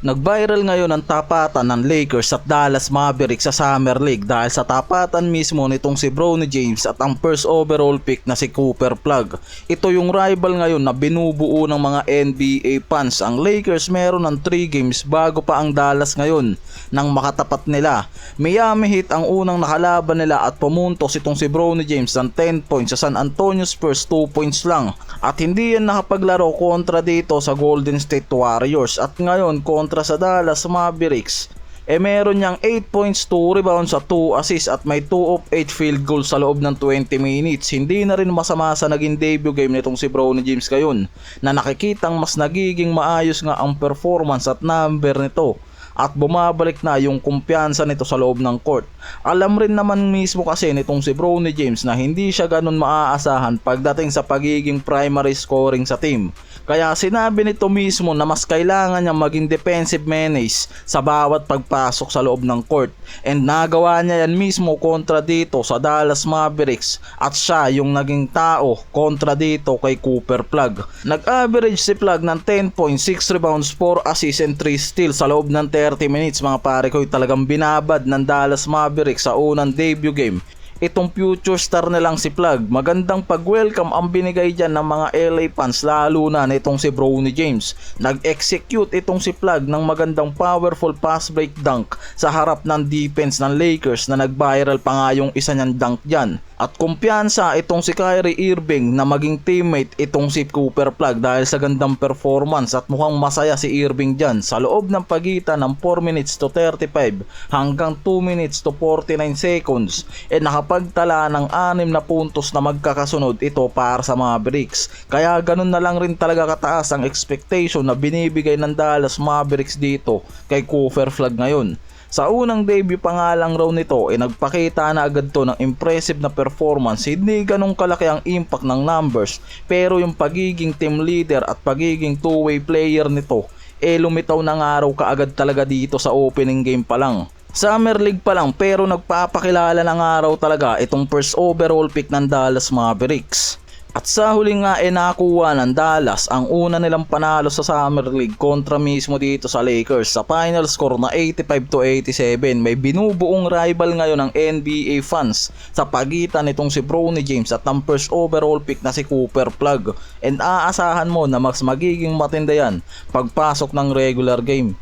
Nag-viral ngayon ang tapatan ng Lakers at Dallas Mavericks sa Summer League dahil sa tapatan mismo nitong si Bronny James at ang first overall pick na si Cooper Plug. Ito yung rival ngayon na binubuo ng mga NBA fans. Ang Lakers meron ng 3 games bago pa ang Dallas ngayon nang makatapat nila. Miami Heat ang unang nakalaban nila at pumuntos itong si Bronny James ng 10 points sa San Antonio Spurs 2 points lang. At hindi yan nakapaglaro kontra dito sa Golden State Warriors at ngayon kontra sa Dallas Mavericks. Meron niyang 8 points, 2 rebounds at 2 assists at may 2 of 8 field goals sa loob ng 20 minutes. Hindi na rin masama sa naging debut game nitong si Bronny James ngayon na nakikitang mas nagiging maayos nga ang performance at number nito. At bumabalik na yung kumpiyansa nito sa loob ng court. Alam rin naman mismo kasi nitong si Bronny James na hindi siya ganun maaasahan pagdating sa pagiging primary scoring sa team. Kaya sinabi nito mismo na mas kailangan niya maging defensive menace sa bawat pagpasok sa loob ng court. And nagawa niya yan mismo kontra dito sa Dallas Mavericks at siya yung naging tao kontra dito kay Cooper Plug. Nag-average si Plug ng 10 points, 6 rebounds, 4 assists and 3 steals sa loob ng 30 minutes mga pare ko. Talagang binabad ng Dallas Mavericks sa unang debut game itong future star nilang si Plug. Magandang pag-welcome ang binigay dyan ng mga LA fans, lalo na nitong si Bronny James. Nag-execute itong si Plug ng magandang powerful pass break dunk sa harap ng defense ng Lakers na nag-viral pa nga yung isa niyang dunk dyan. At kumpiyansa itong si Kyrie Irving na maging teammate itong si Cooper Plug dahil sa gandang performance at mukhang masaya si Irving dyan sa loob ng pagitan ng 4 minutes to 35 hanggang 2 minutes to 49 seconds nakapagtala ng 6 na puntos na magkakasunod ito para sa Mavericks. Kaya ganun na lang rin talaga kataas ang expectation na binibigay ng Dallas Mavericks dito kay Cooper Plug ngayon. Sa unang debut pa nga lang raw nito nagpakita na agad to ng impressive na performance. Hindi ganun kalaki ang impact ng numbers pero yung pagiging team leader at pagiging two-way player nito lumitaw na nga raw kaagad talaga dito sa opening game pa lang. Summer League pa lang pero nagpapakilala na nga raw talaga itong first overall pick ng Dallas Mavericks. At sa huli nga nakuha ng Dallas ang una nilang panalo sa Summer League kontra mismo dito sa Lakers sa final score na 85-87. May binubuong rival ngayon ng NBA fans sa pagitan nitong si Bronny James at ang first overall pick na si Cooper Plug. And aasahan mo na mas magiging matindi yan pagpasok ng regular game.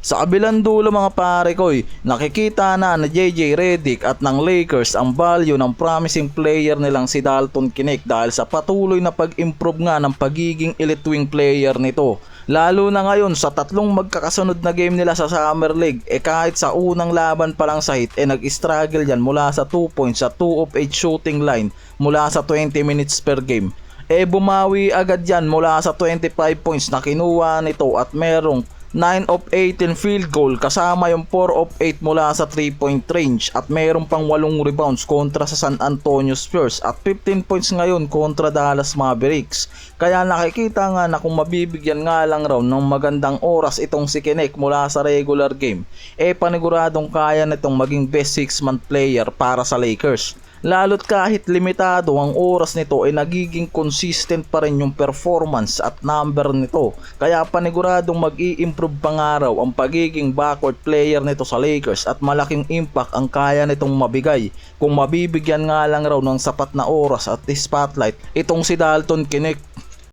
Sa kabilang dulo mga pare ko, nakikita na JJ Redick at ng Lakers ang value ng promising player nilang si Dalton Knecht dahil sa patuloy na pag-improve nga ng pagiging elite wing player nito. Lalo na ngayon sa tatlong magkakasunod na game nila sa Summer League, kahit sa unang laban pa lang sa Heat nag-struggle yan mula sa 2 points sa 2 of 8 shooting line mula sa 20 minutes per game. Bumawi agad yan mula sa 25 points na kinuha nito at merong 9 of 18 field goal kasama yung 4 of 8 mula sa 3-point range at mayroon pang 8 rebounds kontra sa San Antonio Spurs at 15 points ngayon kontra Dallas Mavericks. Kaya nakikita nga na kung mabibigyan nga lang raw ng magandang oras itong si Knecht mula sa regular game, paniguradong kaya nitong maging best 6-month player para sa Lakers. Lalo't kahit limitado ang oras nito nagiging consistent pa rin yung performance at number nito. Kaya paniguradong mag-i-improve pa nga raw ang pagiging backcourt player nito sa Lakers at malaking impact ang kaya nitong mabigay kung mabibigyan nga lang raw ng sapat na oras at spotlight itong si Dalton Knecht.